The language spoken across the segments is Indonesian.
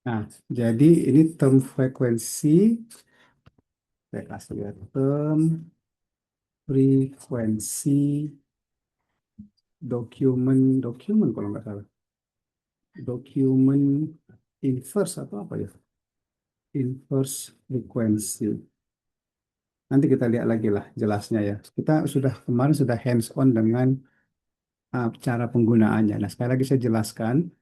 Nah, jadi ini term frekuensi, saya kasih lihat term frekuensi dokumen kalau nggak salah, dokumen inverse atau apa ya? Inverse frekuensi. Nanti kita lihat lagi lah jelasnya ya. Kita sudah kemarin sudah hands on dengan cara penggunaannya. Nah, sekali lagi saya jelaskan.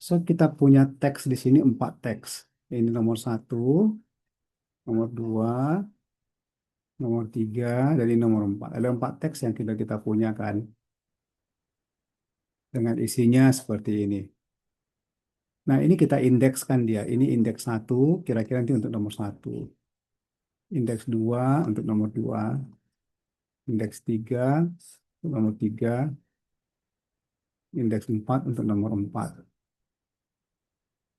So, kita punya teks di sini empat teks. Ini nomor satu, nomor dua, nomor tiga, dan ini nomor empat. Ada empat teks yang kita punya kan, dengan isinya seperti ini. Nah, ini kita indekskan dia. Ini indeks satu, kira-kira nanti untuk nomor satu. Indeks dua untuk nomor dua. Indeks tiga untuk nomor tiga. Indeks empat untuk nomor empat.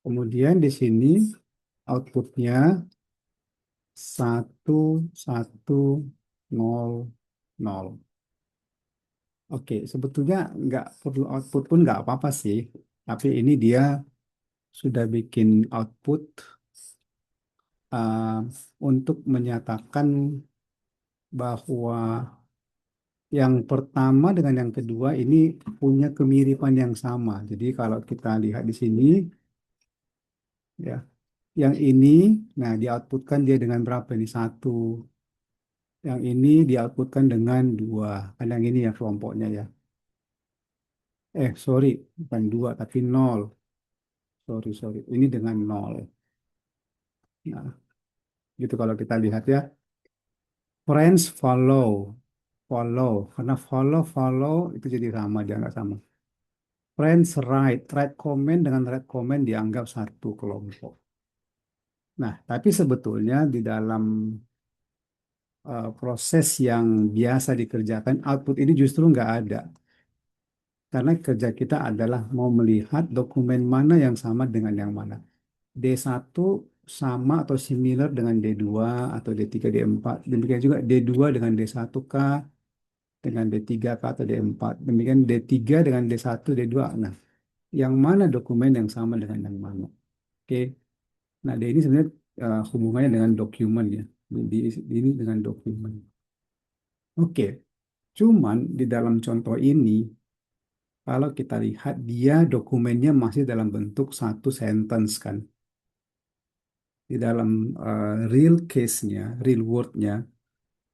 Kemudian di sini outputnya satu, satu, nol, nol. Oke, sebetulnya nggak perlu output pun nggak apa-apa sih. Tapi ini dia sudah bikin output uh, untuk menyatakan bahwa yang pertama dengan yang kedua ini punya kemiripan yang sama. Jadi kalau kita lihat di sini, ya, yang ini, nah di-outputkan dia dengan berapa ini? Satu. Yang ini di-outputkan dengan dua. Kan yang ini ya kelompoknya ya. Sorry, bukan dua tapi nol. Sorry, sorry. Ini dengan nol. Nah, gitu kalau kita lihat ya. Friends follow, follow. Karena follow, follow itu jadi sama, dia nggak sama. Friends write, write comment dengan write comment dianggap satu kelompok. Nah, tapi sebetulnya di dalam proses yang biasa dikerjakan, output ini justru nggak ada. Karena kerja kita adalah mau melihat dokumen mana yang sama dengan yang mana. D1 sama atau similar dengan D2 atau D3, D4. Demikian juga D2 dengan D1K, dengan D3K atau D4. Demikian D3 dengan D1, D2. Nah, yang mana dokumen yang sama dengan yang mana? Oke. Nah, D ini sebenarnya hubungannya dengan dokumen ya. Ini dengan dokumen. Oke. Cuman di dalam contoh ini, kalau kita lihat dia dokumennya masih dalam bentuk satu sentence kan. Di dalam real case-nya, real world-nya,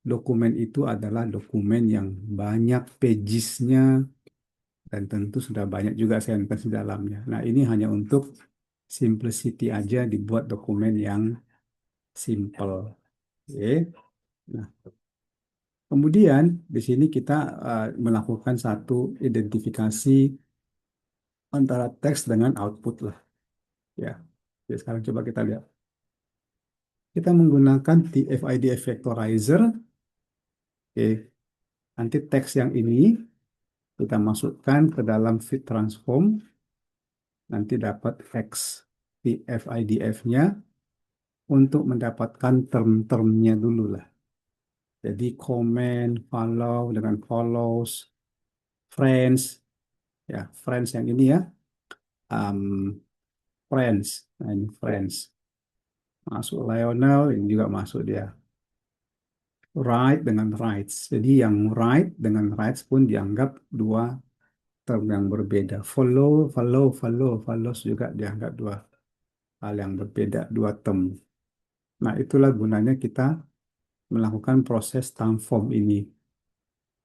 dokumen itu adalah dokumen yang banyak pages-nya dan tentu sudah banyak juga sentence di dalamnya. Nah, ini hanya untuk simplicity aja dibuat dokumen yang simple. Oke. Nah, kemudian di sini kita melakukan satu identifikasi antara teks dengan output lah. Ya. Jadi sekarang coba kita lihat. Kita menggunakan TF-IDF Vectorizer. Oke. Nanti teks yang ini kita masukkan ke dalam fit transform. Nanti dapat X TF-IDF-nya untuk mendapatkan term-termnya dulu lah. Jadi comment, follow dengan follows, friends, ya friends yang ini ya, um, friends, nah ini friends, masuk Lionel ini juga masuk dia, right dengan rights. Jadi yang right dengan rights pun dianggap dua term yang berbeda. Follow, follow, follow, follows juga dianggap dua hal yang berbeda, dua term. Nah, itulah gunanya kita melakukan proses transform ini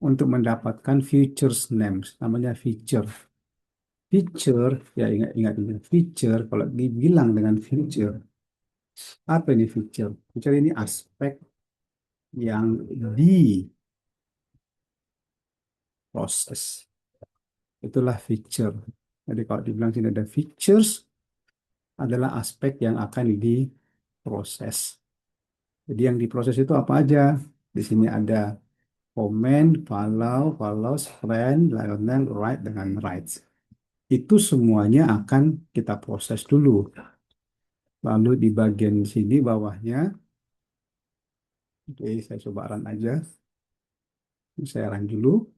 untuk mendapatkan features names, namanya feature. Feature, ya ingat feature, kalau dibilang dengan feature, apa ini feature? Feature ini aspek yang diproses. Itulah feature. Jadi kalau dibilang sini ada features, adalah aspek yang akan diproses. Jadi yang diproses itu apa aja? Di sini ada comment, follow, follows, friend, Lionel, right, dengan rights. Itu semuanya akan kita proses dulu. Lalu di bagian sini bawahnya, oke, saya coba run aja. Saya run dulu.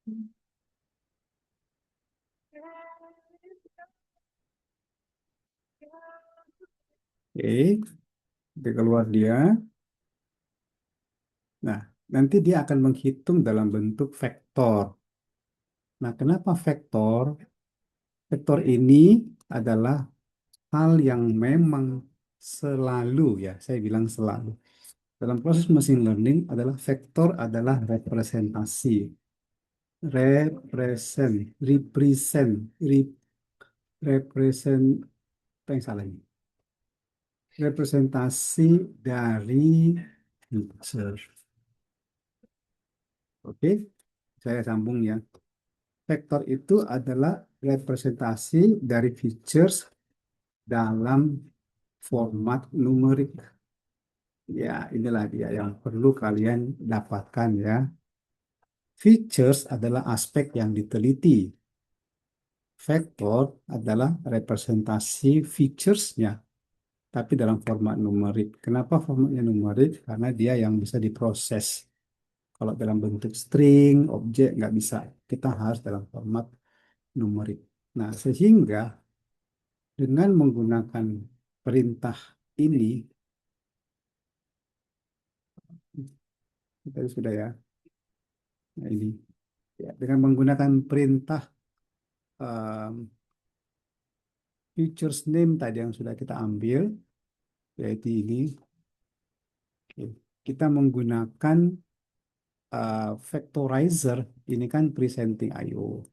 Oke, kita keluar dia. Nah, nanti dia akan menghitung dalam bentuk vektor. Nah, kenapa vektor? Vektor ini adalah hal yang memang selalu ya, saya bilang selalu. Dalam proses machine learning adalah vektor adalah representasi. Represent, represent, apa yang salah ini? Representasi dari user. Oke, saya sambung ya. Vektor itu adalah representasi dari features dalam format numerik. Ya, inilah dia yang perlu kalian dapatkan ya. Features adalah aspek yang diteliti. Vektor adalah representasi features-nya, tapi dalam format numerik. Kenapa formatnya numerik? Karena dia yang bisa diproses. Kalau dalam bentuk string, objek, nggak bisa. Kita harus dalam format numerik. Nah, sehingga dengan menggunakan perintah ini, tadi sudah ya, nah ini, ya, dengan menggunakan perintah um, features name tadi yang sudah kita ambil, yaitu ini, oke, kita menggunakan vectorizer, ini kan presenting IO.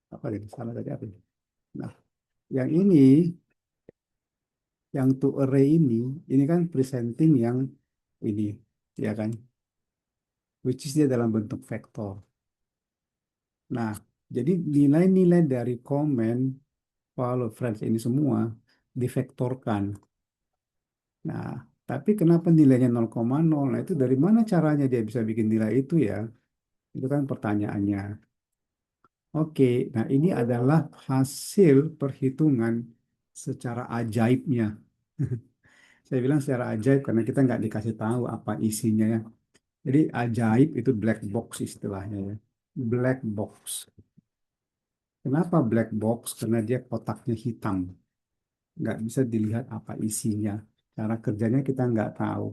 Apa ini? Salah tadi apa ini? Nah, yang ini, yang to array ini kan presenting yang ini, ya kan? Which is dia dalam bentuk vektor. Nah, jadi nilai-nilai dari komen, follow, friends ini semua divektorkan. Nah, tapi kenapa nilainya 0,0? Nah, itu dari mana caranya dia bisa bikin nilai itu ya? Itu kan pertanyaannya. Oke, nah ini adalah hasil perhitungan secara ajaibnya. Saya bilang secara ajaib karena kita nggak dikasih tahu apa isinya ya. Jadi ajaib itu black box istilahnya ya. Black box. Kenapa black box? Karena dia kotaknya hitam. Nggak bisa dilihat apa isinya. Cara kerjanya kita nggak tahu.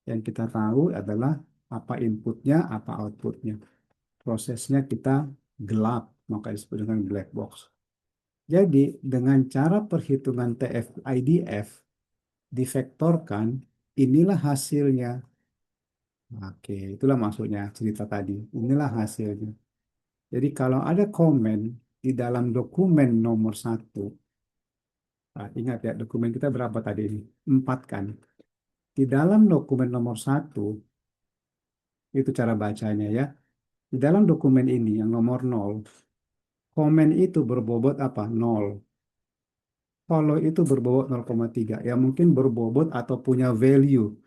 Yang kita tahu adalah apa inputnya, apa outputnya. Prosesnya kita gelap, maka disebut dengan black box. Jadi dengan cara perhitungan TF-IDF divektorkan, inilah hasilnya. Oke, itulah maksudnya cerita tadi. Inilah hasilnya. Jadi kalau ada komen di dalam dokumen nomor satu, nah, ingat ya dokumen kita berapa tadi ini? Empat kan. Di dalam dokumen nomor satu, itu cara bacanya ya. Di dalam dokumen ini yang nomor nol, komen itu berbobot apa? Nol. Follow itu berbobot 0,3. Ya mungkin berbobot atau punya value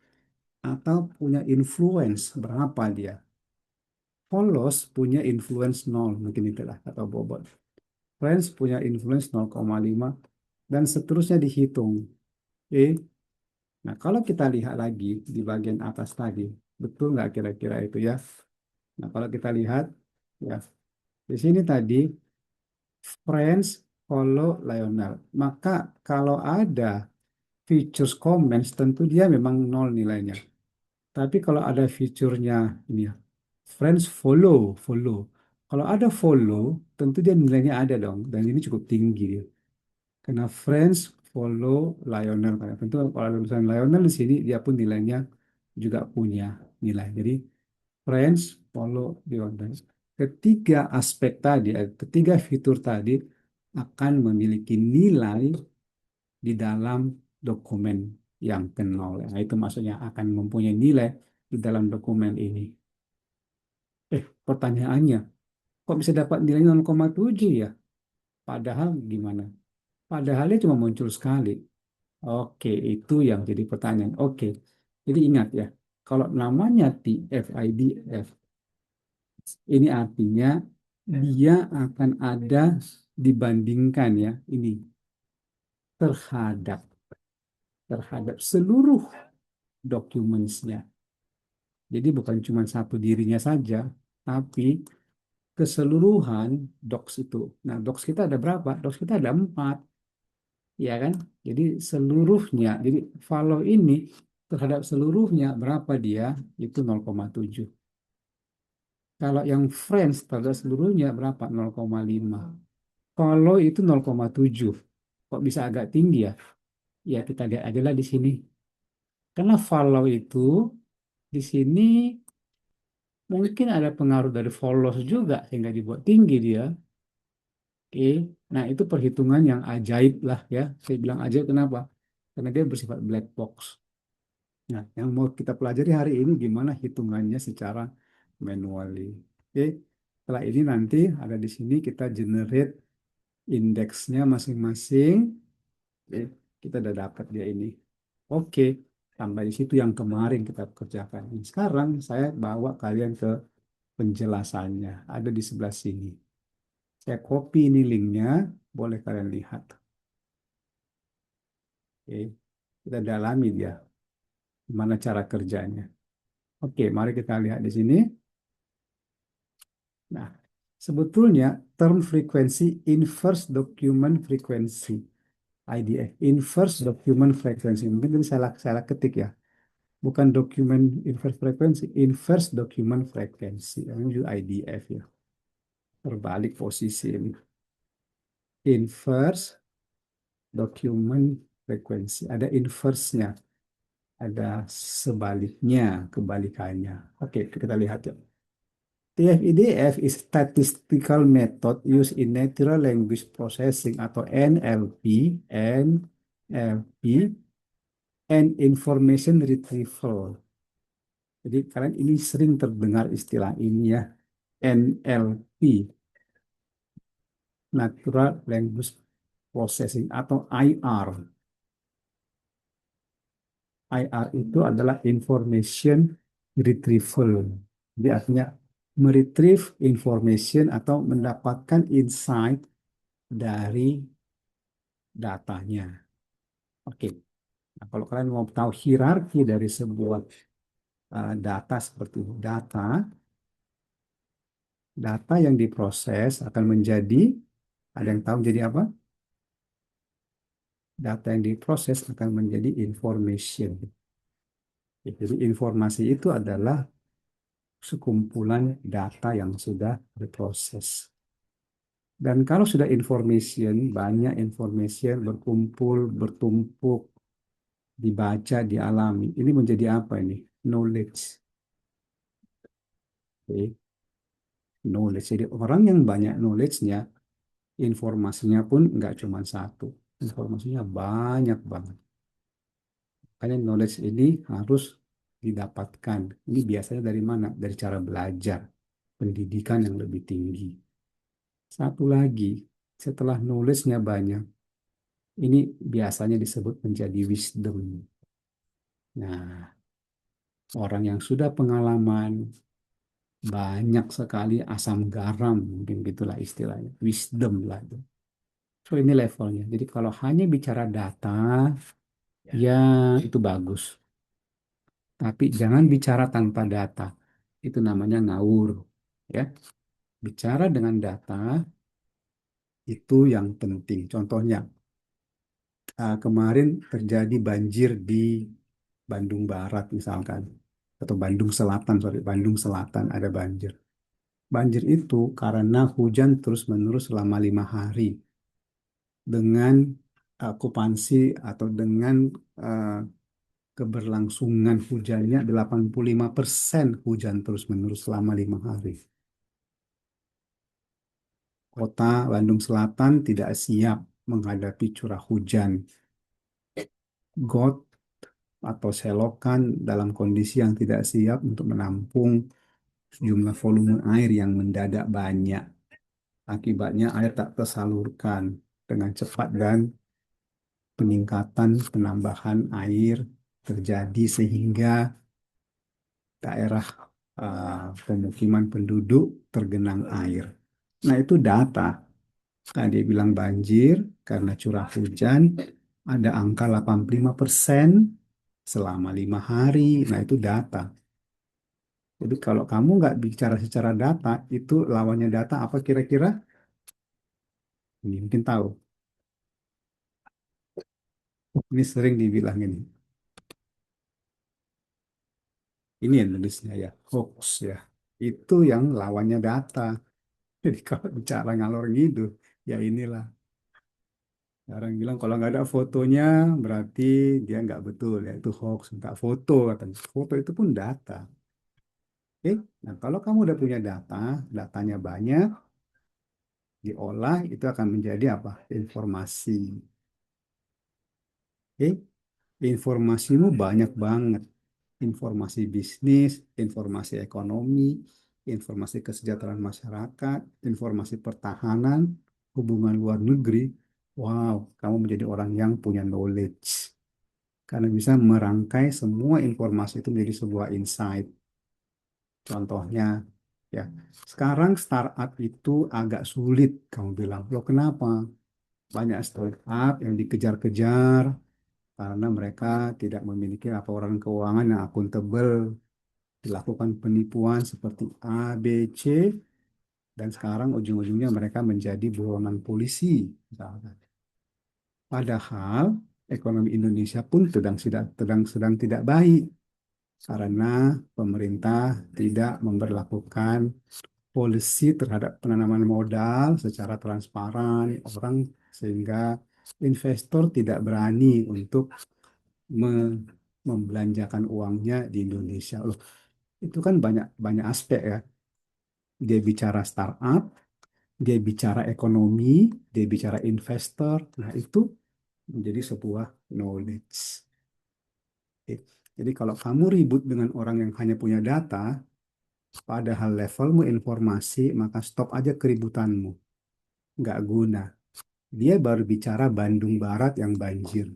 atau punya influence berapa dia. Follows punya influence nol, mungkin itulah atau bobot. Friends punya influence 0,5 dan seterusnya dihitung. Oke. Nah, kalau kita lihat lagi di bagian atas tadi, betul nggak kira-kira itu ya? Nah, kalau kita lihat ya di sini tadi Friends follow Lionel. Maka kalau ada features comments tentu dia memang nol nilainya. Tapi kalau ada fiturnya ini ya, friends follow, follow. Kalau ada follow, tentu dia nilainya ada dong. Dan ini cukup tinggi dia. Karena friends follow Lionel. Karena tentu kalau ada tulisan Lionel di sini, dia pun nilainya juga punya nilai. Jadi friends follow Lionel. Ketiga aspek tadi, ketiga fitur tadi akan memiliki nilai di dalam dokumen yang kenal. Nah, itu maksudnya akan mempunyai nilai di dalam dokumen ini. Pertanyaannya, kok bisa dapat nilai 0,7 ya? Padahal gimana? Padahalnya cuma muncul sekali. Oke, itu yang jadi pertanyaan. Oke, jadi ingat ya, kalau namanya TF-IDF, ini artinya dia akan ada dibandingkan ya, ini terhadap seluruh dokumennya. Jadi bukan cuma satu dirinya saja, tapi keseluruhan docs itu. Nah, docs kita ada berapa? Docs kita ada 4, ya kan? Jadi seluruhnya, jadi follow ini terhadap seluruhnya berapa dia? Itu 0,7. Kalau yang friends terhadap seluruhnya berapa? 0,5. Follow itu 0,7. Kok bisa agak tinggi ya? Ya kita lihat aja lah di sini. Karena follow itu di sini mungkin ada pengaruh dari follows juga sehingga dibuat tinggi dia. Oke, nah itu perhitungan yang ajaib lah ya. Saya bilang ajaib kenapa? Karena dia bersifat black box. Nah, yang mau kita pelajari hari ini gimana hitungannya secara manually. Oke, setelah ini nanti ada di sini kita generate indeksnya masing-masing. Oke, kita udah dapat dia ini. Oke, sampai di situ yang kemarin kita kerjakan. Sekarang saya bawa kalian ke penjelasannya. Ada di sebelah sini. Saya copy ini linknya, boleh kalian lihat. Oke, kita dalami dia, gimana cara kerjanya. Oke, mari kita lihat di sini. Nah, sebetulnya term frekuensi inverse document frequency, IDF, inverse document frequency. Mungkin tadi salah ketik ya. Bukan dokumen inverse frekuensi, inverse document frequency. Ini juga IDF ya. Terbalik posisi ini. Inverse document frequency. Ada inverse-nya, ada sebaliknya, kebalikannya. Oke, kita lihat ya. TF-IDF is statistical method used in natural language processing atau NLP and information retrieval. Jadi kalian ini sering terdengar istilah ini ya, NLP, Natural Language Processing atau IR. IR itu adalah information retrieval. Jadi artinya meretrieve information atau mendapatkan insight dari datanya. Oke. Nah, kalau kalian mau tahu hierarki dari sebuah data seperti itu, data yang diproses akan menjadi, ada yang tahu jadi apa? Data yang diproses akan menjadi information. Jadi informasi itu adalah sekumpulan data yang sudah diproses. Dan kalau sudah information, banyak information berkumpul, bertumpuk, dibaca, dialami. Ini menjadi apa ini? Knowledge. Oke. Knowledge. Jadi orang yang banyak knowledge-nya, informasinya pun nggak cuma satu. Informasinya banyak banget. Makanya knowledge ini harus didapatkan. Ini biasanya dari mana? Dari cara belajar, pendidikan yang lebih tinggi. Satu lagi, setelah knowledge-nya banyak, ini biasanya disebut menjadi wisdom. Nah, orang yang sudah pengalaman, banyak sekali asam garam, mungkin gitulah istilahnya. Wisdom lah itu. So, ini levelnya. Jadi kalau hanya bicara data, ya itu bagus. Tapi jangan bicara tanpa data. Itu namanya ngawur. Ya, bicara dengan data itu yang penting. Contohnya, kemarin terjadi banjir di Bandung Barat misalkan, atau Bandung Selatan, sorry, Bandung Selatan ada banjir. Banjir itu karena hujan terus-menerus selama 5 hari dengan okupansi atau dengan uh, keberlangsungan hujannya 85% hujan terus-menerus selama 5 hari. Kota Bandung Selatan tidak siap menghadapi curah hujan. Got atau selokan dalam kondisi yang tidak siap untuk menampung jumlah volume air yang mendadak banyak. Akibatnya air tak tersalurkan dengan cepat dan peningkatan penambahan air terjadi sehingga daerah pemukiman penduduk tergenang air. Nah, itu data. Tadi bilang banjir karena curah hujan ada angka 85% selama 5 hari. Nah, itu data. Jadi kalau kamu nggak bicara secara data, itu lawannya data apa kira-kira? Ini mungkin tahu. Ini sering dibilang ini. Ini yang nulisnya ya, hoax ya. Itu yang lawannya data. Jadi kalau bicara ngalor ngidul, ya inilah. Orang bilang kalau nggak ada fotonya berarti dia nggak betul, ya itu hoax, nggak foto katanya. Foto itu pun data. Oke, nah kalau kamu udah punya data, datanya banyak, diolah itu akan menjadi apa? Informasi. Oke, informasimu banyak banget. Informasi bisnis, informasi ekonomi, informasi kesejahteraan masyarakat, informasi pertahanan, hubungan luar negeri. Wow, kamu menjadi orang yang punya knowledge. Karena bisa merangkai semua informasi itu menjadi sebuah insight. Contohnya, ya, sekarang startup itu agak sulit, kamu bilang. Loh kenapa? Banyak startup yang dikejar-kejar karena mereka tidak memiliki laporan keuangan yang akuntabel, dilakukan penipuan seperti A, B, C, dan sekarang ujung-ujungnya mereka menjadi buronan polisi, misalkan. Padahal ekonomi Indonesia pun sedang tidak baik karena pemerintah tidak memberlakukan polisi terhadap penanaman modal secara transparan, orang sehingga investor tidak berani untuk membelanjakan uangnya di Indonesia. Loh, itu kan banyak banyak aspek ya. Dia bicara startup, dia bicara ekonomi, dia bicara investor. Nah, itu menjadi sebuah knowledge. Oke. Jadi kalau kamu ribut dengan orang yang hanya punya data, padahal levelmu informasi, maka stop aja keributanmu. Nggak guna. Dia baru bicara Bandung Barat yang banjir.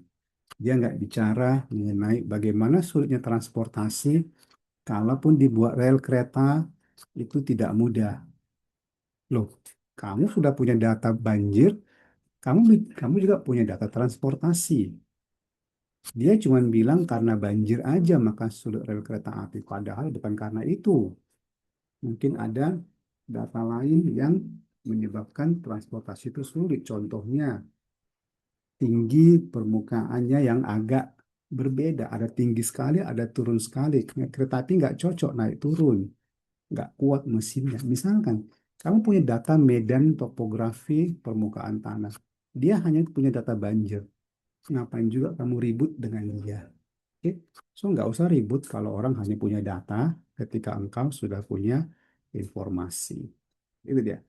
Dia nggak bicara mengenai bagaimana sulitnya transportasi, kalaupun dibuat rel kereta, itu tidak mudah. Loh, kamu sudah punya data banjir, kamu juga punya data transportasi. Dia cuma bilang karena banjir aja maka sulit rel kereta api. Padahal bukan karena itu. Mungkin ada data lain yang menyebabkan transportasi itu sulit. Contohnya, tinggi permukaannya yang agak berbeda. Ada tinggi sekali, ada turun sekali. Kereta api nggak cocok naik turun. Nggak kuat mesinnya. Misalkan, kamu punya data medan topografi permukaan tanah. Dia hanya punya data banjir. Ngapain juga kamu ribut dengan dia? Oke, so nggak usah ribut kalau orang hanya punya data ketika engkau sudah punya informasi. Itu dia.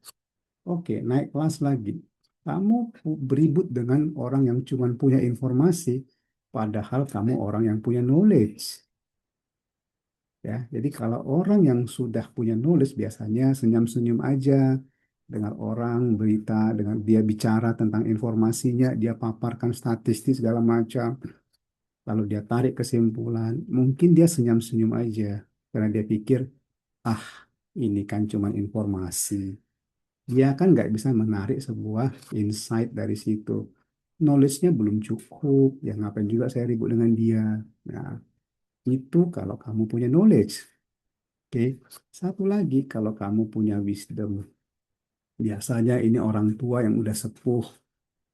Oke, naik kelas lagi. Kamu beribut dengan orang yang cuma punya informasi, padahal kamu orang yang punya knowledge. Ya, jadi kalau orang yang sudah punya knowledge biasanya senyum-senyum aja dengar orang berita, dengan dia bicara tentang informasinya, dia paparkan statistik segala macam, lalu dia tarik kesimpulan, mungkin dia senyum-senyum aja karena dia pikir, ah ini kan cuma informasi. Dia kan nggak bisa menarik sebuah insight dari situ. Knowledge-nya belum cukup, ya ngapain juga saya ribut dengan dia. Nah, itu kalau kamu punya knowledge. Oke, satu lagi kalau kamu punya wisdom. Biasanya ini orang tua yang udah sepuh,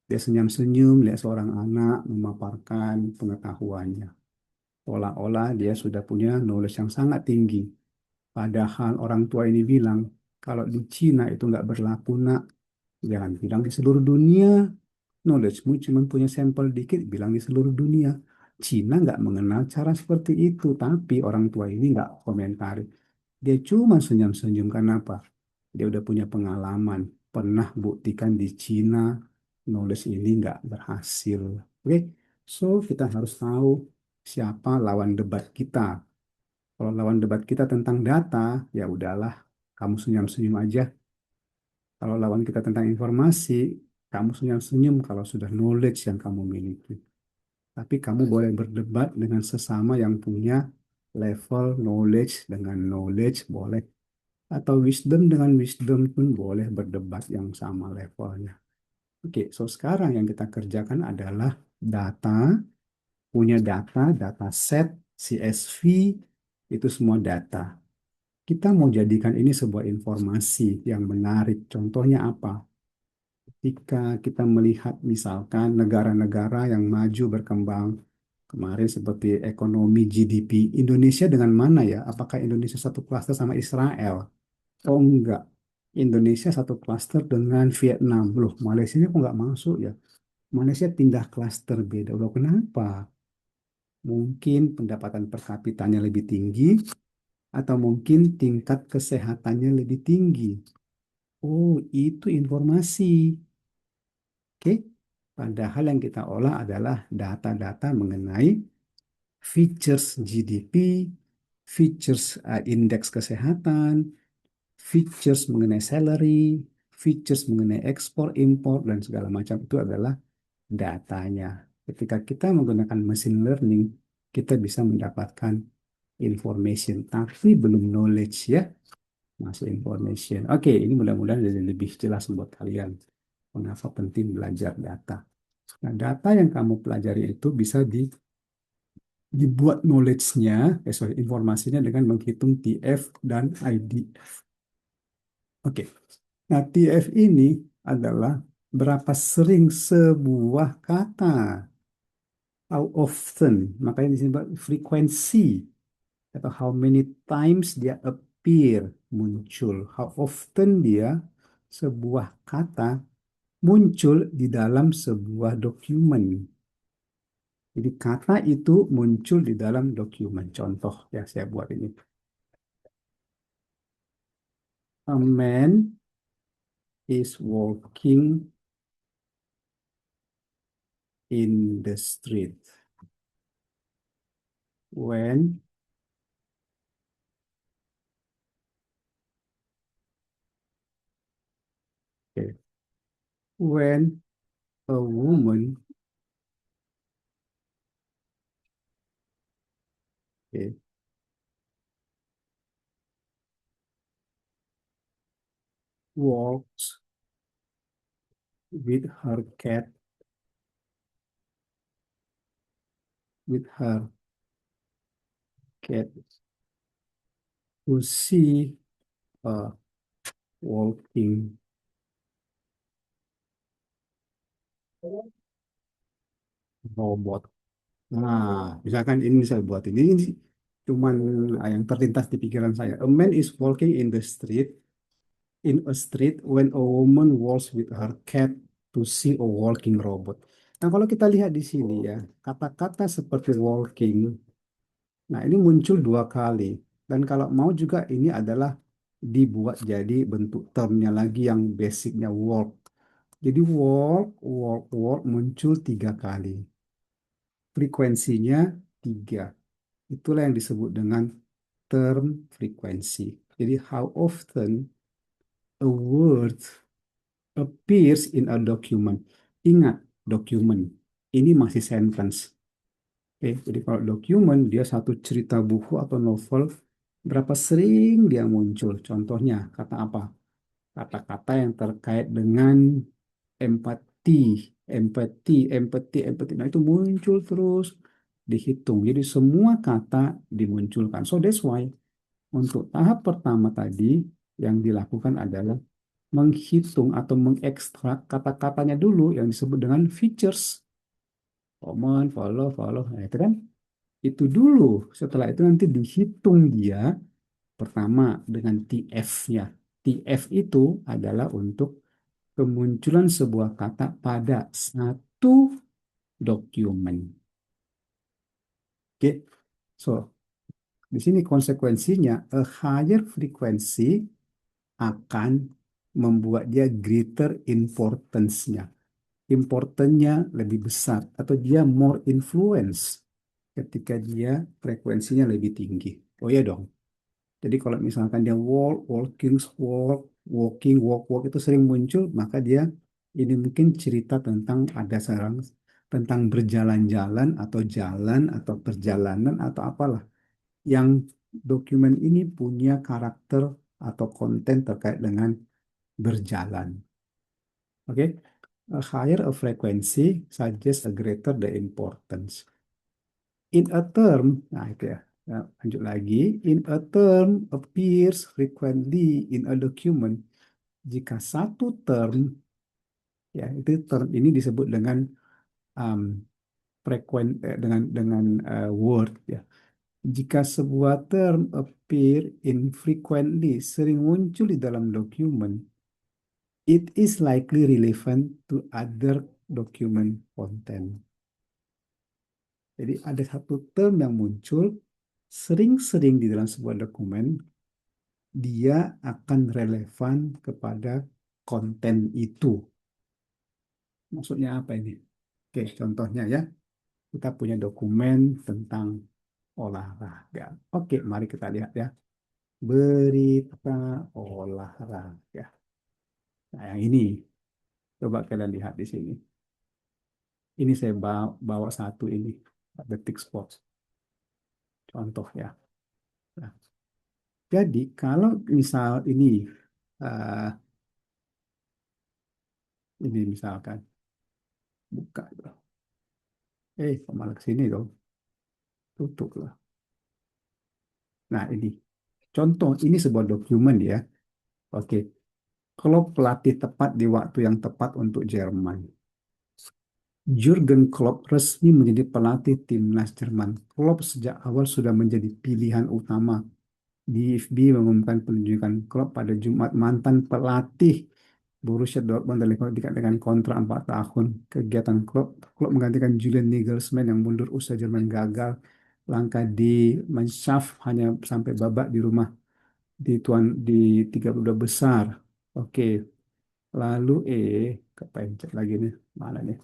dia senyum-senyum lihat seorang anak memaparkan pengetahuannya. Seolah-olah dia sudah punya knowledge yang sangat tinggi. Padahal orang tua ini bilang, kalau di Cina itu nggak berlaku, nak. Jangan bilang di seluruh dunia. Knowledge-mu cuma punya sampel dikit, bilang di seluruh dunia. Cina nggak mengenal cara seperti itu, tapi orang tua ini nggak komentari. Dia cuma senyum-senyum. Kenapa? Dia udah punya pengalaman, pernah buktikan di Cina, knowledge ini nggak berhasil. Oke, so kita harus tahu siapa lawan debat kita. Kalau lawan debat kita tentang data, ya udahlah, kamu senyum-senyum aja. Kalau lawan kita tentang informasi, kamu senyum-senyum kalau sudah knowledge yang kamu miliki. Tapi kamu boleh berdebat dengan sesama yang punya level knowledge dengan knowledge boleh. Atau wisdom dengan wisdom pun boleh berdebat yang sama levelnya. Oke, so sekarang yang kita kerjakan adalah data, punya data, data set, CSV, itu semua data. kita mau jadikan ini sebuah informasi yang menarik. Contohnya apa? Jika kita melihat misalkan negara-negara yang maju berkembang kemarin seperti ekonomi GDP Indonesia dengan mana ya? Apakah Indonesia satu klaster sama Israel? Oh enggak. Indonesia satu klaster dengan Vietnam. Loh, Malaysia kok nggak masuk ya? Malaysia pindah klaster beda. Loh, kenapa? Mungkin pendapatan per kapitanya lebih tinggi atau mungkin tingkat kesehatannya lebih tinggi. Oh, itu informasi. Oke. Padahal yang kita olah adalah data-data mengenai features GDP, features indeks kesehatan, features mengenai salary, features mengenai ekspor, impor, dan segala macam itu adalah datanya. Ketika kita menggunakan machine learning, kita bisa mendapatkan information, tapi belum knowledge ya, masih information. Oke, ini mudah-mudahan jadi lebih jelas buat kalian mengapa penting belajar data. Nah, data yang kamu pelajari itu bisa dibuat knowledge-nya, sorry, informasinya dengan menghitung TF dan IDF. Oke, nah TF ini adalah berapa sering sebuah kata, how often, makanya disebut frekuensi, atau how many times dia appear, muncul, how often dia sebuah kata muncul di dalam sebuah dokumen. Jadi kata itu muncul di dalam dokumen. Contoh yang saya buat ini. A man is walking in the street when okay, when a woman okay, walks with her cat with her cat to see a walking robot. Nah, misalkan ini saya buat ini cuman yang terlintas di pikiran saya. A man is walking in a street when a woman walks with her cat to see a walking robot. Nah, kalau kita lihat di sini ya, kata-kata seperti walking, nah ini muncul dua kali. Dan kalau mau juga ini adalah dibuat jadi bentuk termnya lagi yang basicnya walk. Jadi walk, walk, walk muncul tiga kali. Frekuensinya tiga. Itulah yang disebut dengan term frekuensi. Jadi how often a word appears in a document. Ingat, dokumen. Ini masih sentence. Oke, jadi kalau dokumen, dia satu cerita buku atau novel, berapa sering dia muncul. Contohnya, kata apa? Kata-kata yang terkait dengan empati, empati, empati, empati. Nah, itu muncul terus, dihitung. Jadi semua kata dimunculkan. So that's why untuk tahap pertama tadi yang dilakukan adalah menghitung atau mengekstrak kata-katanya dulu yang disebut dengan features. Common, follow, follow. Nah, itu kan. Itu dulu. Setelah itu nanti dihitung dia pertama dengan TF-nya. TF itu adalah untuk kemunculan sebuah kata pada satu dokumen. Oke. So, di sini konsekuensinya a higher frequency akan membuat dia greater importance-nya. Importannya lebih besar atau dia more influence ketika dia frekuensinya lebih tinggi. Oh iya dong. Jadi kalau misalkan dia walk, walking, walk, walking, walk, walk itu sering muncul, maka dia ini mungkin cerita tentang ada seorang tentang berjalan-jalan atau jalan atau perjalanan atau apalah yang dokumen ini punya karakter atau konten terkait dengan berjalan. Oke, a higher a frequency suggests a greater the importance. In a term, nah itu ya. Nah, lanjut lagi, in a term appears frequently in a document. Jika satu term, ya itu term ini disebut dengan um, dengan word ya. Jika sebuah term appear infrequently, sering muncul di dalam dokumen, it is likely relevant to other document content. Jadi ada satu term yang muncul sering-sering di dalam sebuah dokumen, dia akan relevan kepada konten itu. Maksudnya apa ini? Oke, contohnya ya, kita punya dokumen tentang olahraga. Oke, mari kita lihat ya. Berita olahraga. Nah, yang ini, coba kalian lihat di sini. Ini saya bawa satu ini, Detik Sports. Contoh ya. Nah, jadi kalau misal eh, ini misalkan, buka. Kok malah ke sini dong? Tutup lah. Nah, ini. Contoh, ini sebuah dokumen ya. Oke. Klopp pelatih tepat di waktu yang tepat untuk Jerman. Jurgen Klopp resmi menjadi pelatih timnas Jerman. Klopp sejak awal sudah menjadi pilihan utama. DFB mengumumkan penunjukan Klopp pada Jumat. Mantan pelatih Borussia Dortmund dengan kontrak 4 tahun. Kegiatan Klopp menggantikan Julian Nagelsmann yang mundur usai Jerman gagal. Langkah di Mannschaft hanya sampai babak di rumah di 32 besar. Oke, lalu kepencet lagi nih. Mana nih?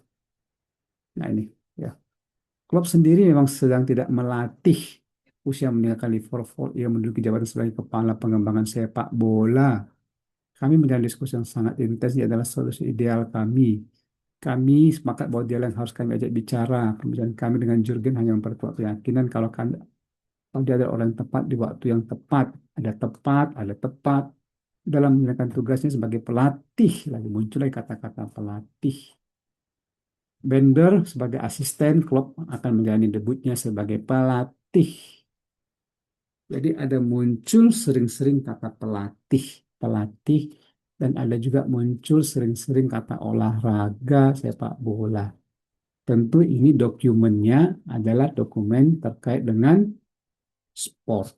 Nah ini ya. Klopp sendiri memang sedang tidak melatih usia meninggalkan Liverpool. Ia menduduki jabatan sebagai kepala pengembangan sepak bola. Kami menjalin diskusi yang sangat intens. Dia adalah solusi ideal kami. Kami sepakat bahwa dia yang harus kami ajak bicara. Pembicaraan kami dengan Jurgen hanya memperkuat keyakinan kalau dia adalah orang yang tepat di waktu yang tepat. Ada tepat dalam menjalankan tugasnya sebagai pelatih. Lagi muncul lagi kata-kata pelatih. Bender sebagai asisten, Klopp akan menjalani debutnya sebagai pelatih. Jadi ada muncul sering-sering kata pelatih, pelatih, dan ada juga muncul sering-sering kata olahraga, sepak bola. Tentu ini dokumennya adalah dokumen terkait dengan sport.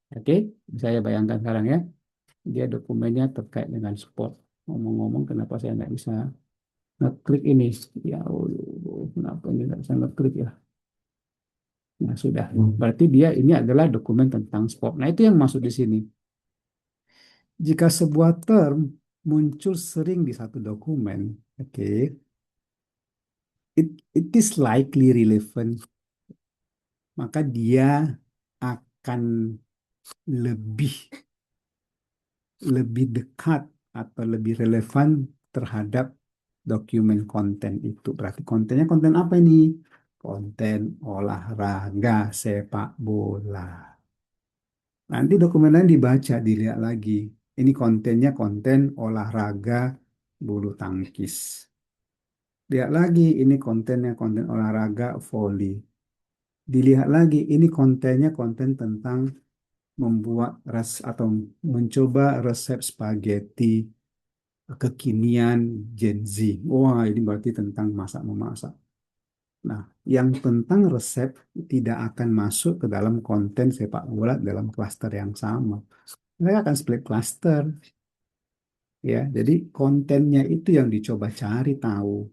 Oke, saya bayangkan sekarang ya, dia dokumennya terkait dengan sport. Ngomong-ngomong, kenapa saya nggak bisa ngeklik ini? Ya, Allah, kenapa ini nggak bisa ngeklik ya? Nah, sudah. Berarti dia ini adalah dokumen tentang sport. Nah, itu yang masuk di sini. Jika sebuah term muncul sering di satu dokumen, oke, it is likely relevant, maka dia akan lebih lebih dekat atau lebih relevan terhadap dokumen konten itu. Berarti kontennya konten apa ini? Konten olahraga sepak bola. Nanti dokumen lain dibaca, dilihat lagi. Ini kontennya konten olahraga bulu tangkis. Lihat lagi, ini kontennya konten olahraga voli. Dilihat lagi, ini kontennya konten tentang membuat atau mencoba resep spaghetti kekinian Gen Z. Wah, ini berarti tentang masak-memasak. Nah, yang tentang resep tidak akan masuk ke dalam konten sepak bola dalam klaster yang sama. Mereka akan split cluster, ya. Jadi kontennya itu yang dicoba cari tahu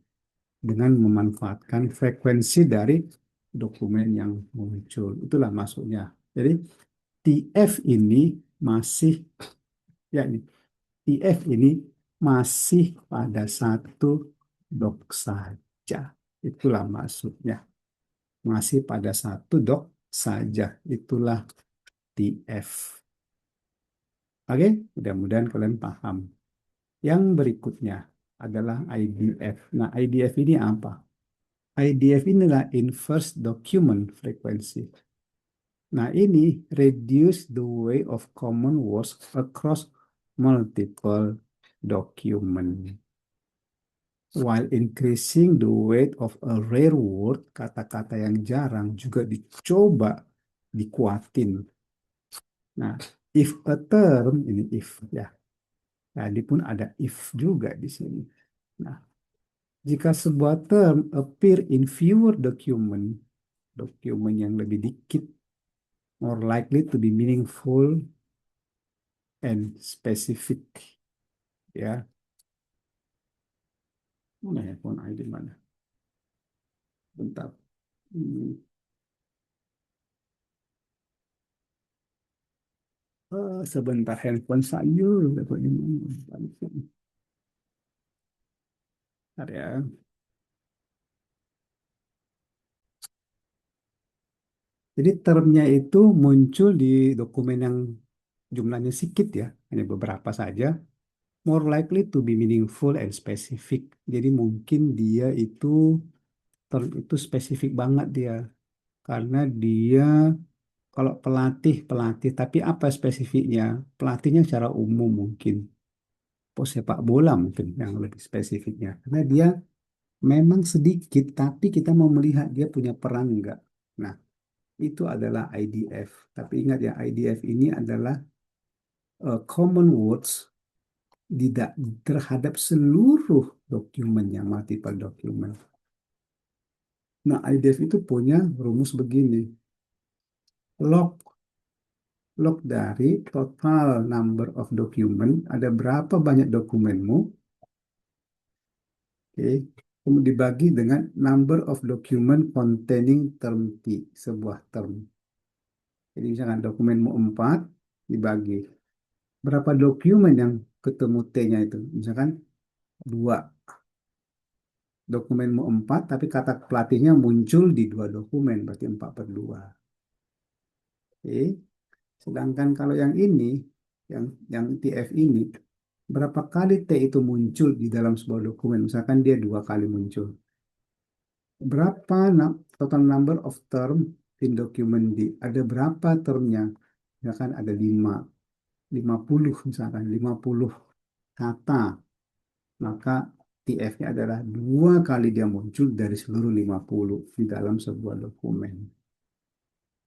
dengan memanfaatkan frekuensi dari dokumen yang muncul. Itulah maksudnya. Jadi TF ini masih ya ini TF ini masih pada satu dok saja. Itulah maksudnya. Masih pada satu dok saja. Itulah TF. Oke, mudah-mudahan kalian paham. Yang berikutnya adalah IDF. Nah, IDF ini apa? IDF inilah Inverse Document Frequency. Nah, ini reduce the weight of common words across multiple document. While increasing the weight of a rare word, kata-kata yang jarang juga dicoba dikuatin. Nah, if a term, ini if ya, tadi pun ada if juga di sini. Nah, jika sebuah term appear in fewer document, dokumen yang lebih dikit, more likely to be meaningful and specific. Ya, mana handphone ID mana? Bentar. Hmm, sebentar handphone saya. Bentar ya. Jadi termnya itu muncul di dokumen yang jumlahnya sedikit ya, hanya beberapa saja. More likely to be meaningful and specific. Jadi mungkin dia itu term itu spesifik banget dia, karena dia kalau pelatih pelatih, tapi apa spesifiknya? Pelatihnya secara umum mungkin, sepak bola mungkin yang lebih spesifiknya, karena dia memang sedikit, tapi kita mau melihat dia punya peran enggak. Nah, itu adalah IDF. Tapi ingat ya, IDF ini adalah common words tidak terhadap seluruh dokumennya, multiple dokumen. Nah, IDF itu punya rumus begini. Log log dari total number of document, ada berapa banyak dokumenmu, oke, kemudian dibagi dengan number of document containing term T, sebuah term. Jadi misalkan dokumenmu 4 dibagi. Berapa dokumen yang ketemu T-nya itu? Misalkan 2. Dokumenmu 4, tapi kata pelatihnya muncul di 2 dokumen, berarti 4 per 2. Oke. Sedangkan kalau yang ini, yang TF ini, berapa kali T itu muncul di dalam sebuah dokumen? Misalkan dia 2 kali muncul. Berapa total number of term in document D? Ada berapa termnya? Misalkan ada 50 misalkan, 50 kata. Maka TF-nya adalah 2 kali dia muncul dari seluruh 50 di dalam sebuah dokumen.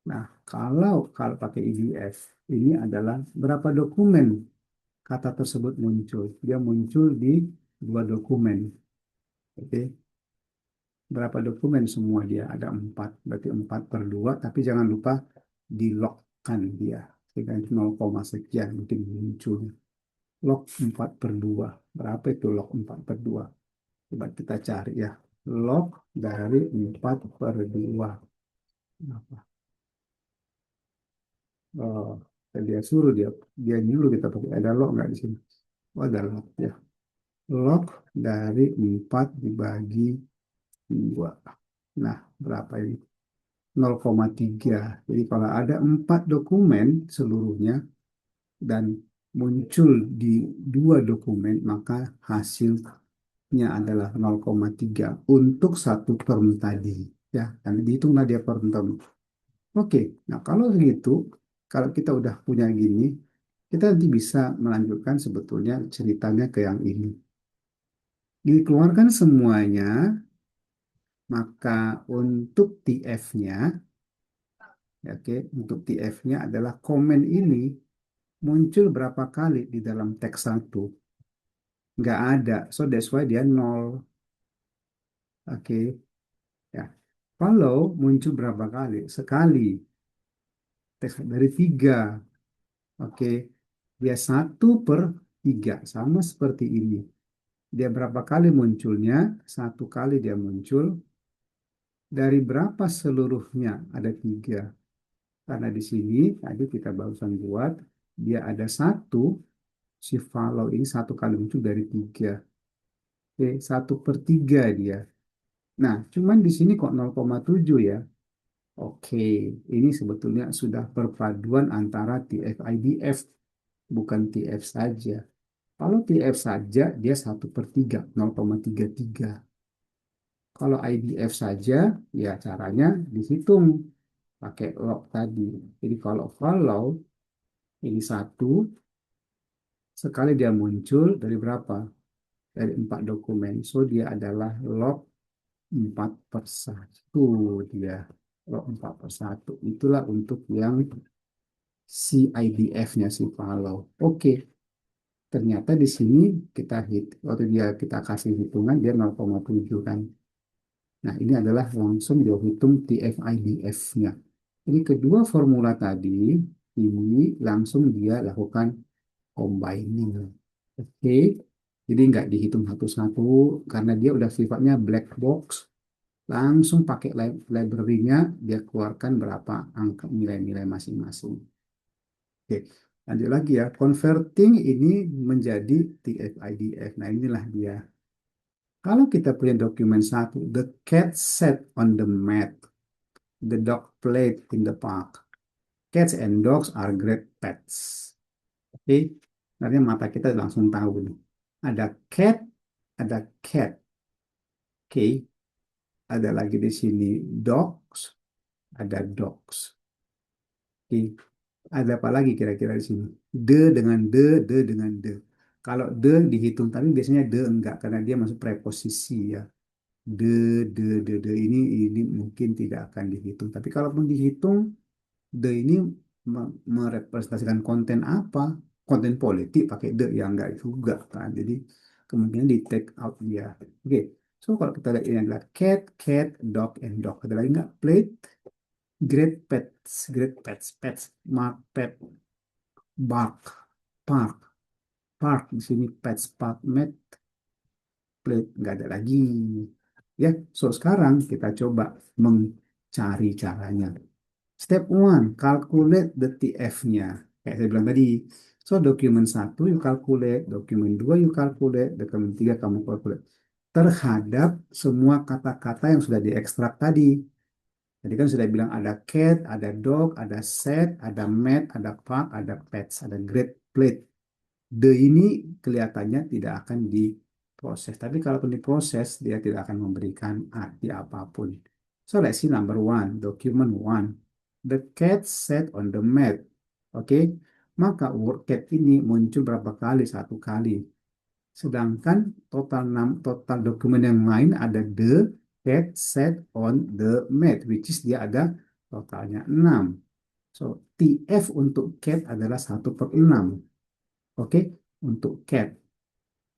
Nah, kalau kalau pakai IDF, ini adalah berapa dokumen kata tersebut muncul. Dia muncul di 2 dokumen. Oke, berapa dokumen semua dia? Ada 4. Berarti 4 per 2. Tapi jangan lupa dilogkan dia. Sehingga 0, sekian mungkin muncul. Log 4 per 2. Berapa itu log 4 per 2? Coba kita cari ya. Log dari 4 per 2. Apa? Oh, dia suruh dia nyuruh kita pakai ada log nggak di sini? Oh, ada log ya. Log dari 4 dibagi 2. Nah, berapa ini? 0,3. Jadi kalau ada 4 dokumen seluruhnya dan muncul di 2 dokumen, maka hasilnya adalah 0,3 untuk satu term tadi. Ya, dan dihitunglah dia per term. Oke, nah kalau begitu, kalau kita udah punya gini, kita nanti bisa melanjutkan sebetulnya ceritanya ke yang ini. Dikeluarkan semuanya, maka untuk TF-nya, oke, untuk TF-nya adalah komen ini muncul berapa kali di dalam teks satu. Nggak ada, so that's why dia nol. Oke, ya. Kalau muncul berapa kali? Sekali, teks dari 3. Oke, dia 1/3, sama seperti ini. Dia berapa kali munculnya? 1 kali dia muncul. Dari berapa seluruhnya? Ada 3. Karena di sini tadi kita barusan buat, dia ada 1, si follow ini 1 kali muncul dari 3. Oke, 1/3 dia. Nah, cuman di sini kok 0,7 ya? Oke, ini sebetulnya sudah perpaduan antara TF IDF, bukan TF saja. Kalau TF saja, dia 1/3, 0,33. Kalau IDF saja, ya caranya dihitung pakai log tadi. Jadi kalau follow, ini 1, sekali dia muncul dari berapa? Dari 4 dokumen. So, dia adalah log 4/1 dia. Kalau 4/1 itulah untuk yang CIDF-nya si Follow. Oke, ternyata di sini kita waktu dia kita kasih hitungan dia 0,7 kan. Nah, ini adalah langsung dia hitung TF-IDF-nya. Jadi kedua formula tadi ini langsung dia lakukan combining. Oke, jadi nggak dihitung satu-satu karena dia udah sifatnya black box. Langsung pakai library-nya dia keluarkan berapa angka nilai-nilai masing-masing. Oke, lanjut lagi ya. Converting ini menjadi TF-IDF. Nah, inilah dia. Kalau kita punya dokumen satu, the cat sat on the mat, the dog played in the park. Cats and dogs are great pets. Oke, artinya mata kita langsung tahu nih. Ada cat, ada cat. Oke, ada lagi di sini dogs, ada dogs. Oke, ada apa lagi kira-kira di sini? De dengan de. Kalau de dihitung tapi biasanya de enggak karena dia masuk preposisi ya. De, de ini mungkin tidak akan dihitung. Tapi kalaupun dihitung, de ini merepresentasikan konten apa? Konten politik pakai de ya enggak juga kan. Jadi kemungkinan di take out dia. Oke. So kalau kita lihat ini adalah cat, cat, dog, and dog. Ada lagi nggak? Plate, great pets, pets, mark, pet, bark, park, park. Di sini pets, park, mat, plate, nggak ada lagi. Ya, so sekarang kita coba mencari caranya. Step one, calculate the TF-nya. Kayak saya bilang tadi. So, dokumen satu you calculate, dokumen dua you calculate, dokumen tiga kamu calculate. Terhadap semua kata-kata yang sudah diekstrak tadi. Tadi kan sudah bilang ada cat, ada dog, ada set, ada mat, ada park, ada pets, ada great plate. The ini kelihatannya tidak akan diproses. Tapi kalaupun diproses, dia tidak akan memberikan arti apapun. So let's see number one, document one. The cat sat on the mat. Oke, maka word cat ini muncul berapa kali? Satu kali. Sedangkan total dokumen yang lain ada the cat sat on the mat, which is dia ada totalnya 6. So, TF untuk cat adalah 1/6. Oke, untuk cat.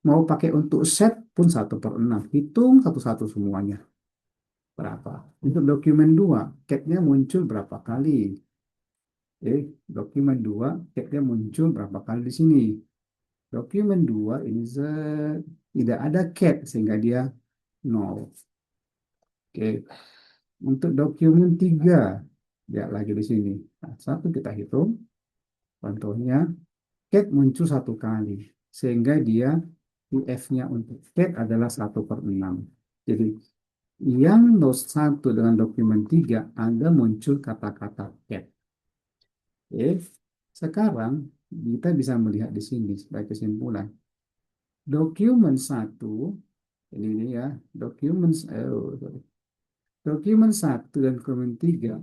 Mau pakai untuk set pun 1/6. Hitung satu-satu semuanya. Berapa? Untuk dokumen 2, cat-nya muncul berapa kali? Dokumen 2, cat-nya muncul berapa kali di sini? Dokumen 2 ini tidak ada cat sehingga dia 0. Oke. Untuk dokumen 3, ya lagi di sini. Nah, satu kita hitung. Contohnya, cat muncul satu kali. Sehingga dia UF-nya untuk cat adalah 1/6. Jadi, yang nos 1 dengan dokumen 3 Anda muncul kata-kata cat. Oke. Sekarang, kita bisa melihat di sini sebagai kesimpulan. Dokumen 1, ini ya, dokumen 1 dan dokumen 3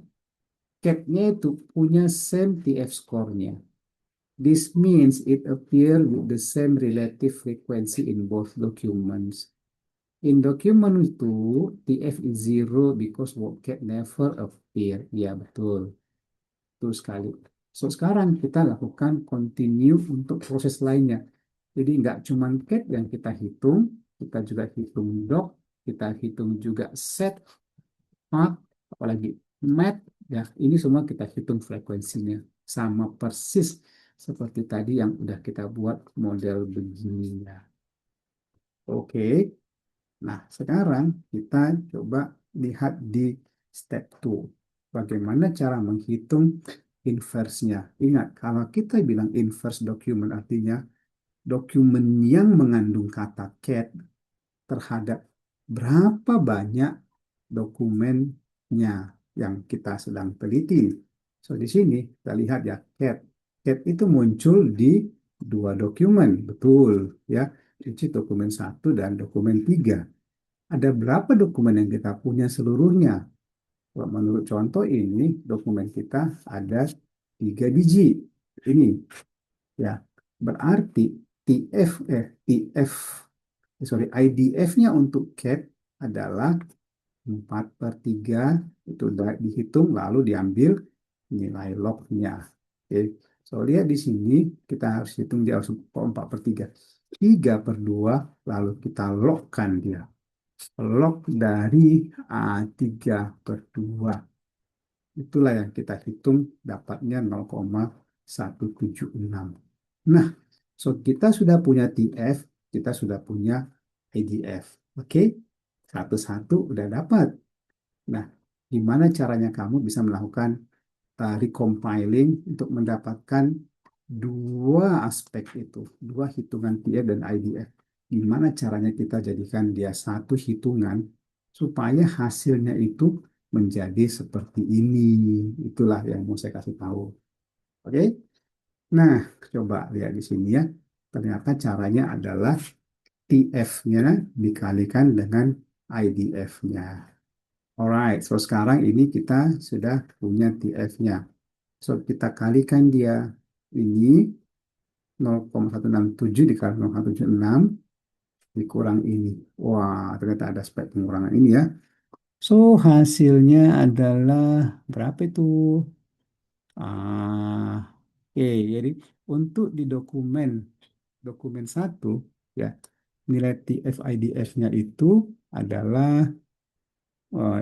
cat-nya itu punya same TF score-nya. This means it appear with the same relative frequency in both documents. In document itu, TF is zero because vocab never appear. Ya, betul. Betul sekali. So, sekarang kita lakukan continue untuk proses lainnya. Jadi, nggak cuma cat yang kita hitung, kita juga hitung dog, kita hitung juga set, mark, apalagi mat, ya, ini semua kita hitung frekuensinya. Sama persis seperti tadi yang udah kita buat model begini ya. Oke, nah sekarang kita coba lihat di step 2. Bagaimana cara menghitung inverse-nya. Ingat, kalau kita bilang inverse document artinya dokumen yang mengandung kata cat terhadap berapa banyak dokumennya yang kita sedang teliti. So, di sini kita lihat ya, cat. Cat itu muncul di dua dokumen, betul ya. Ini dokumen 1 dan dokumen 3. Ada berapa dokumen yang kita punya seluruhnya? Kalau menurut contoh ini, dokumen kita ada 3 biji. Ini ya, berarti IDF-nya untuk cat adalah 4/3 itu udah dihitung lalu diambil nilai lognya. Oke, so lihat di sini kita harus hitung dia harus 4/3. 3/2 lalu kita logkan dia. Log dari A3/2. Itulah yang kita hitung dapatnya 0,176. Nah, so kita sudah punya TF, kita sudah punya IDF. Oke, satu-satu udah dapat. Nah, gimana caranya kamu bisa melakukan recompiling untuk mendapatkan dua aspek itu, dua hitungan TF dan IDF. Gimana caranya kita jadikan dia satu hitungan supaya hasilnya itu menjadi seperti ini. Itulah yang mau saya kasih tahu. Oke? Nah, coba lihat di sini ya. Ternyata caranya adalah TF-nya dikalikan dengan IDF-nya. Alright, so sekarang ini kita sudah punya TF-nya. So, kita kalikan dia ini 0,167 dikali 0,176 dikurang ini. Wah, ternyata ada aspek pengurangan ini ya. So, hasilnya adalah berapa itu? Oke, jadi untuk di dokumen dokumen satu ya nilai TF-IDF-nya itu adalah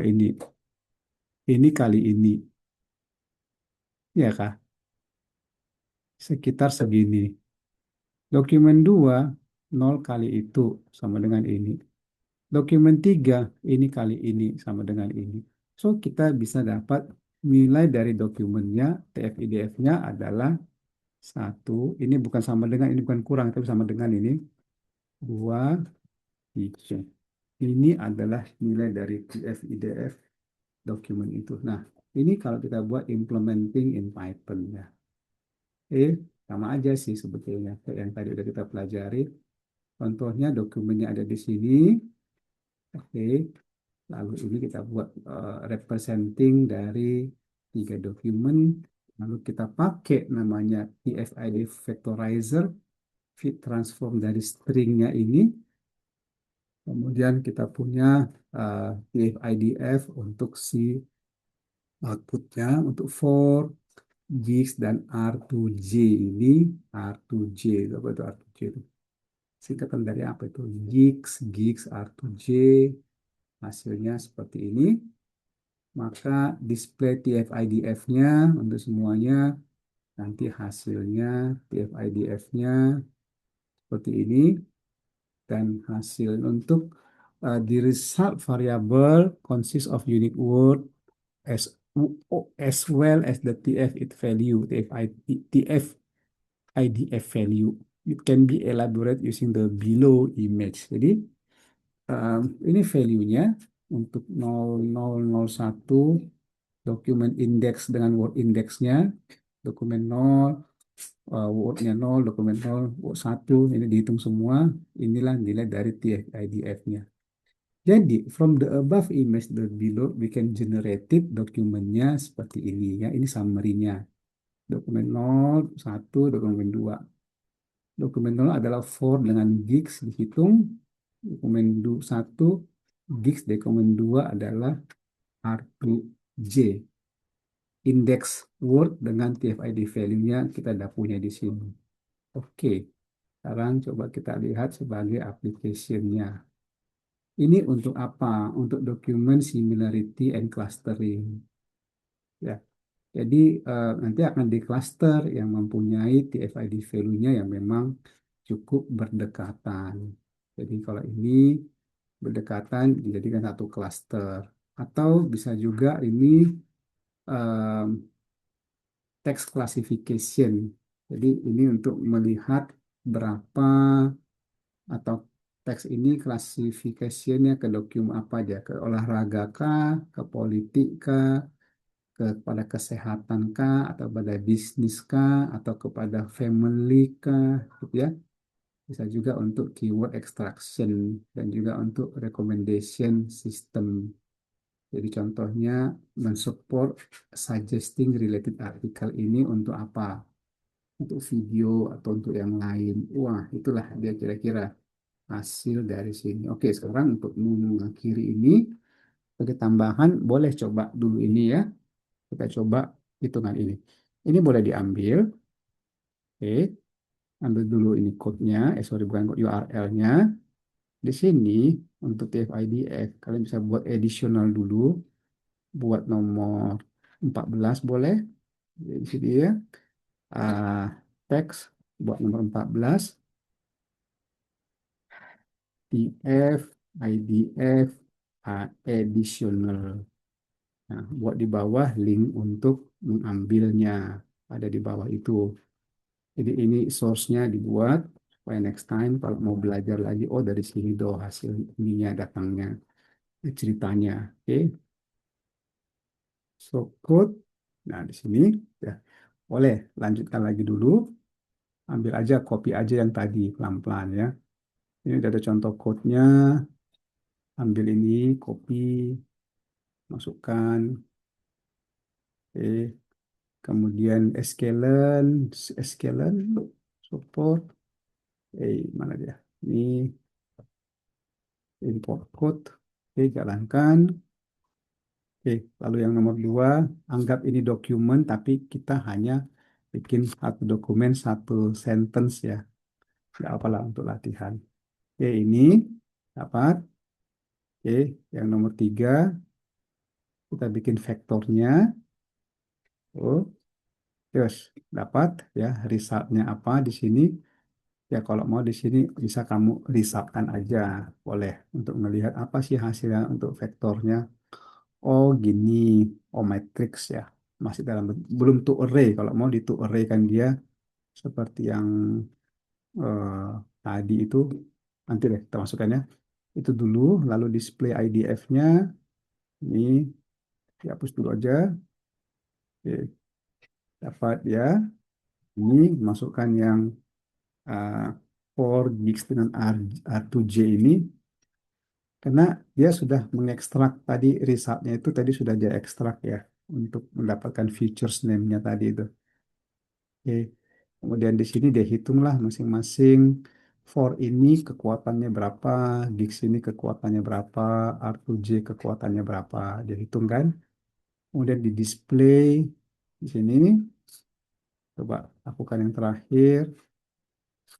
ini kali ini ya Kak, sekitar segini. Dokumen 2 0 kali itu sama dengan ini. Dokumen 3 ini kali ini sama dengan ini. So, kita bisa dapat nilai dari dokumennya, TF-IDF-nya adalah satu. Ini bukan sama dengan, ini bukan kurang, tapi sama dengan ini. 2, 3. Ini adalah nilai dari TF-IDF dokumen itu. Nah, ini kalau kita buat implementing in Python ya. Sama aja sih sebetulnya kayak yang tadi udah kita pelajari. Contohnya dokumennya ada di sini. Oke, lalu ini kita buat representing dari tiga dokumen. Lalu kita pakai namanya TF-ID Vectorizer, fit transform dari stringnya ini. Kemudian kita punya TF-IDF untuk si outputnya untuk for gigs dan R2J ini R2J apa itu R2J itu singkatan dari apa itu gigs R2J hasilnya seperti ini maka display TF-IDF-nya untuk semuanya nanti hasilnya TF-IDF-nya seperti ini dan hasil untuk the result variable consists of unique word as as well as the TF it value TF IDF value. It can be elaborate using the below image. Jadi ini value-nya untuk 0001 dokumen indeks dengan word indexnya, dokumen 0, word-nya 0, dokumen 0, word 1, ini dihitung semua. Inilah nilai dari TF-IDF-nya. Jadi, from the above image, the below, we can generate it dokumennya seperti ini. Ya, ini summary-nya. Dokumen 0, 1, dokumen 2. Dokumen 0 adalah for dengan gigs dihitung. Dokumen 1 gigs, dokumen 2 adalah R2J. Index word dengan TF-ID value-nya kita sudah punya di sini. Oke, sekarang coba kita lihat sebagai application-nya. Ini untuk apa? Untuk dokumen similarity and clustering. Ya, jadi nanti akan di cluster yang mempunyai TF-ID value-nya yang memang cukup berdekatan. Jadi kalau ini berdekatan dijadikan satu cluster. Atau bisa juga ini um, text classification. Jadi ini untuk melihat berapa atau teks ini klasifikasinya ke dokumen apa aja, ke olahraga kah, ke politik kah, kepada kesehatan kah, atau pada bisnis kah, atau kepada family kah, gitu ya. Bisa juga untuk keyword extraction dan juga untuk recommendation system. Jadi contohnya mensupport suggesting related article ini untuk apa? Untuk video atau untuk yang lain. Wah, itulah dia kira-kira hasil dari sini. Oke, sekarang untuk mengakhiri ini, Sebagai tambahan, boleh coba dulu ini ya. Kita coba hitungan ini. Ini boleh diambil. Oke, ambil dulu ini code-nya. Sorry, bukan code URL-nya. Di sini untuk TF-IDF, kalian bisa buat additional dulu. Buat nomor 14 boleh. Di sini ya. Ah, teks buat nomor 14. TF, IDF, additional. Nah, buat di bawah link untuk mengambilnya. Ada di bawah itu. Jadi ini source-nya dibuat supaya next time kalau mau belajar lagi, oh dari sini do hasil ininya datangnya, ceritanya. Oke, so code. Nah, di sini ya boleh lanjutkan lagi dulu. Ambil aja, copy aja yang tadi pelan-pelan ya. Ini udah ada contoh code-nya. Ambil ini, copy, masukkan. Oke. Kemudian Sklearn, support, mana dia? Ini import code, oke, jalankan. Oke, lalu yang nomor dua, anggap ini dokumen, tapi kita hanya bikin satu dokumen, satu sentence ya. Nggak apalah untuk latihan. Oke, ini dapat. Oke, yang nomor tiga, kita bikin vektornya. Oh, terus dapat ya resultnya apa di sini. Ya, kalau mau di sini bisa kamu risapkan aja, boleh untuk melihat apa sih hasilnya untuk vektornya. Oh, gini, oh matrix ya, masih dalam belum to array. Kalau mau di to array kan dia seperti yang eh, tadi itu, nanti deh kita masukkan ya. Itu dulu, lalu display IDF-nya ini dihapus dulu aja. Oke, dapat ya. Ini masukkan yang uh, 4 gigs dengan R2J ini. Karena dia sudah mengekstrak tadi resultnya itu tadi sudah dia ekstrak ya untuk mendapatkan features name-nya tadi itu. Oke. Kemudian di sini dia hitunglah masing-masing for ini kekuatannya berapa, gigs ini kekuatannya berapa, R2J kekuatannya berapa. Dia hitung kan. Kemudian di display di sini coba lakukan yang terakhir.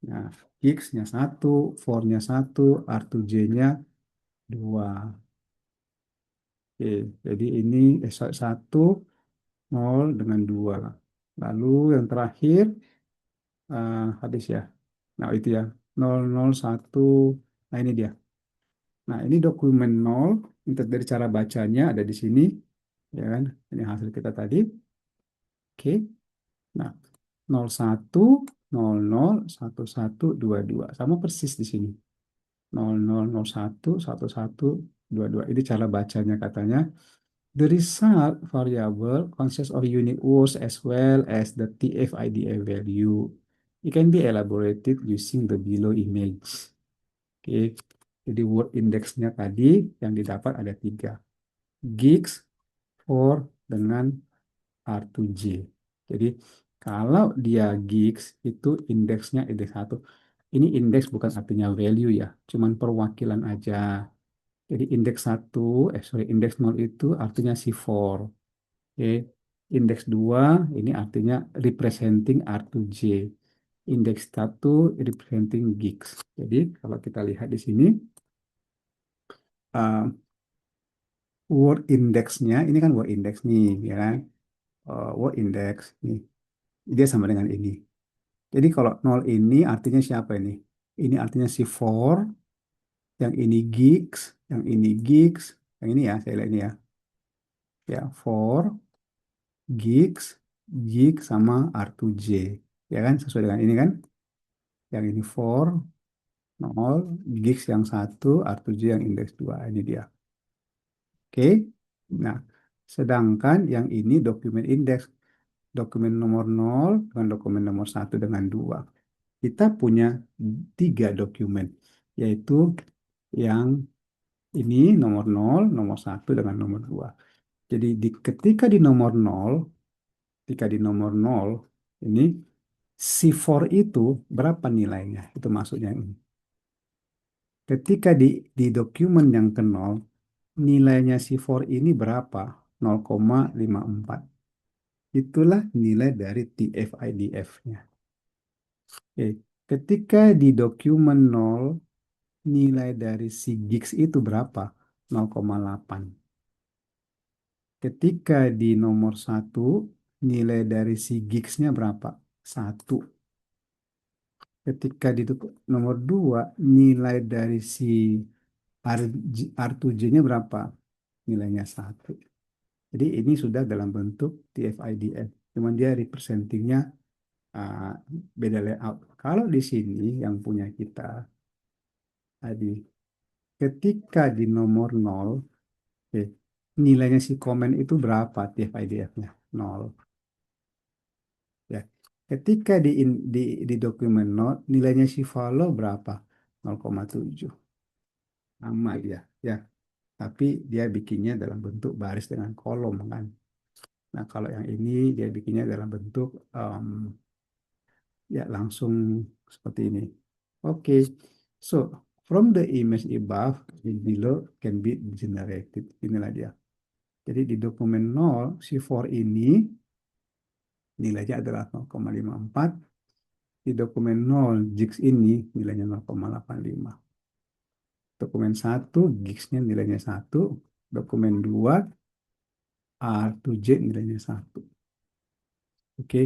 Nah, gigs-nya satu, for-nya satu, R2J-nya dua. Oke, jadi ini satu 0 dengan 2. Lalu yang terakhir habis ya. Nah, itu ya. 001. Nah, ini dia. Nah, ini dokumen 0. Untuk dari cara bacanya ada di sini. Ya kan? Ini hasil kita tadi. Oke. Nah, 01, 00, 11, 22. Sama persis di sini. 00, 01, 11, 22. Ini cara bacanya katanya. The result variable consists of unique words as well as the TF-IDF value. It can be elaborated using the below image. Oke, jadi word indexnya tadi yang didapat ada tiga. Gigs, for, dengan R2J. Jadi kalau dia gigs itu indeksnya indeks satu. Ini indeks bukan artinya value ya, cuman perwakilan aja. Jadi indeks satu, indeks 0 itu artinya si for. Oke. Indeks 2 ini artinya representing R2J. Indeks 1 representing gigs. Jadi kalau kita lihat di sini uh, word indexnya ini kan word index nih ya kan. Word index nih dia sama dengan ini. Jadi kalau 0 ini artinya siapa ini? Ini artinya si for, yang ini gigs, yang ini gigs, yang ini ya saya lihat ini ya. Ya, for, gigs, gig sama R2J. Ya kan sesuai dengan ini kan? Yang ini for, 0, gigs yang satu, R7 yang indeks 2. Ini dia. Oke. Nah, sedangkan yang ini dokumen indeks. Dokumen nomor 0 dengan dokumen nomor satu dengan 2. Kita punya tiga dokumen, yaitu yang ini nomor 0, nomor satu dengan nomor 2. Jadi ketika di nomor 0, ketika di nomor 0, ini C4 itu berapa nilainya? Itu maksudnya ini. Ketika di dokumen yang ke 0, nilainya si for ini berapa? 0,54. Itulah nilai dari TF-IDF-nya. Oke. Ketika di dokumen 0, nilai dari si gigs itu berapa? 0,8. Ketika di nomor 1, nilai dari si gigsnya berapa? 1. Ketika di nomor 2, nilai dari si R2J-nya berapa? Nilainya 1. Jadi ini sudah dalam bentuk TF-IDF. Cuman dia representingnya uh, beda layout. Kalau di sini yang punya kita tadi, ketika di nomor 0, oke, nilainya si komen itu berapa TF-IDF-nya? 0. Ya. Ketika di dokumen note, nilainya si follow berapa? 0,7. Sama dia. Ya. Tapi dia bikinnya dalam bentuk baris dengan kolom kan. Nah, kalau yang ini dia bikinnya dalam bentuk ya langsung seperti ini. Oke. So, from the image above, below can be generated. Inilah dia. Jadi di dokumen 0, si for ini nilainya adalah 0,54. Di dokumen 0, gigs ini nilainya 0,85. Dokumen 1, gigsnya nilainya 1. Dokumen 2, R2J nilainya 1. Oke.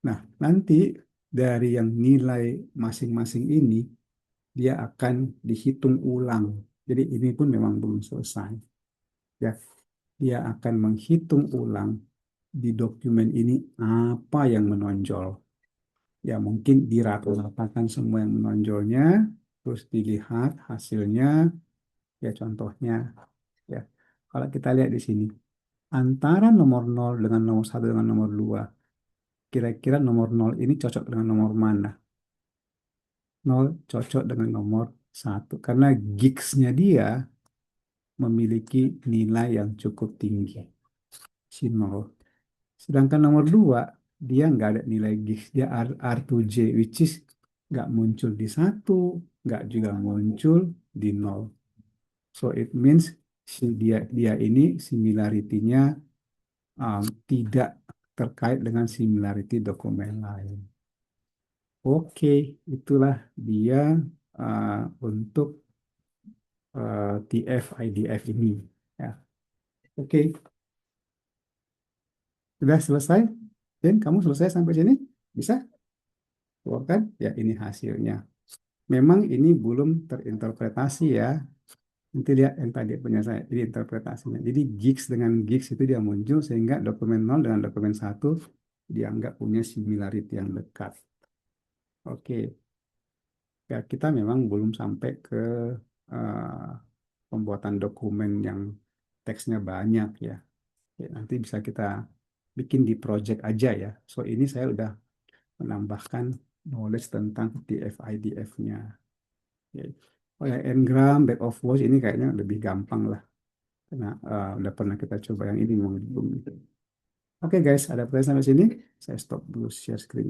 Nah, nanti dari yang nilai masing-masing ini, dia akan dihitung ulang. Jadi ini pun memang belum selesai. Ya, dia akan menghitung ulang di dokumen ini apa yang menonjol. Ya, mungkin dirata-ratakan semua yang menonjolnya, terus dilihat hasilnya, ya contohnya. Ya, kalau kita lihat di sini, antara nomor 0 dengan nomor 1 dengan nomor 2, kira-kira nomor 0 ini cocok dengan nomor mana? 0 cocok dengan nomor 1 karena gigsnya dia memiliki nilai yang cukup tinggi, si 0. Sedangkan nomor 2 dia nggak ada nilai gigs, dia R2J, which is nggak muncul di 1, nggak juga muncul di 0. So it means si dia ini similarity-nya tidak terkait dengan similarity dokumen lain. Oke, itulah dia uh, untuk TF IDF ini. Ya, oke, sudah selesai. Dan kamu selesai sampai sini? Bisa? Keluarkan? Ya, ini hasilnya. Memang ini belum terinterpretasi ya. Nanti lihat yang tadi punya saya, ini interpretasinya. Jadi gigs dengan gigs itu dia muncul sehingga dokumen 0 dengan dokumen 1 dianggap punya similarity yang dekat. Oke, ya kita memang belum sampai ke eh, pembuatan dokumen yang teksnya banyak ya. Ya, nanti bisa kita bikin di project aja ya. So ini saya udah menambahkan knowledge tentang DFIDF-nya. Ya. Oh ya, Ngram, back of Words ini kayaknya lebih gampang lah. Karena udah pernah kita coba yang ini memang belum. Oke guys, ada pertanyaan sampai sini. Saya stop dulu share screen.